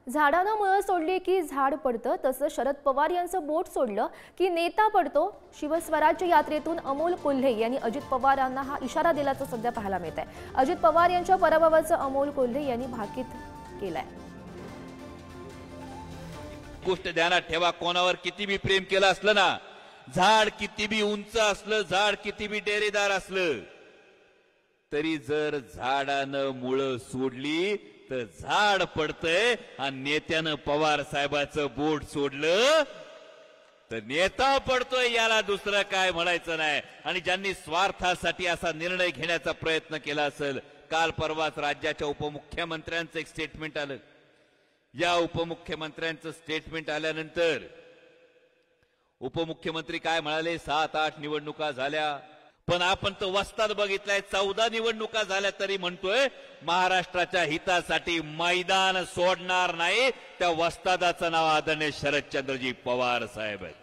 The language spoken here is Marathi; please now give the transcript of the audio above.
झाडानं मुळं सोडली की झाड पडतं, तसं शरद पवार यांचं बोट सोडलं की नेता पडतो. शिवस्वराज्य यात्रेतून अमोल कोल्हे यांनी अजित पवारांना हा इशारा दिल्याचं सध्या पाहायला मिळत आहे. अजित पवार यांच्या पराभवाचं अमोल कोल्हे यांनी भाकीत केलंय. गोष्ट ध्यानात ठेवा, कोणावर किती बी प्रेम केलं असलं ना, झाड किती बी उंच असलं, झाड किती बी डेरेदार असलं, तरी जर झाडानं मुळं सोडली तर झाड पडतंय. आणि नेत्यानं पवार साहेबाचं बोट सोडलं तर नेता पडतोय. याला दुसरं काय म्हणायचं नाही. आणि ज्यांनी स्वार्थासाठी असा निर्णय घेण्याचा प्रयत्न केला असेल, काल परवाच राज्याच्या उपमुख्यमंत्र्यांचं एक स्टेटमेंट आलं. या उपमुख्यमंत्र्यांचं स्टेटमेंट आल्यानंतर उपमुख्यमंत्री काय म्हणाले, 7-8 निवडणुका झाल्या, पण आपण तर वस्ताद बघितलाय, 14 निवडणुका झाल्या तरी म्हणतोय महाराष्ट्राच्या हितासाठी मैदान सोडणार नाही. त्या वस्तादाचं नाव आदरणीय शरदचंद्रजी पवार साहेब आहेत.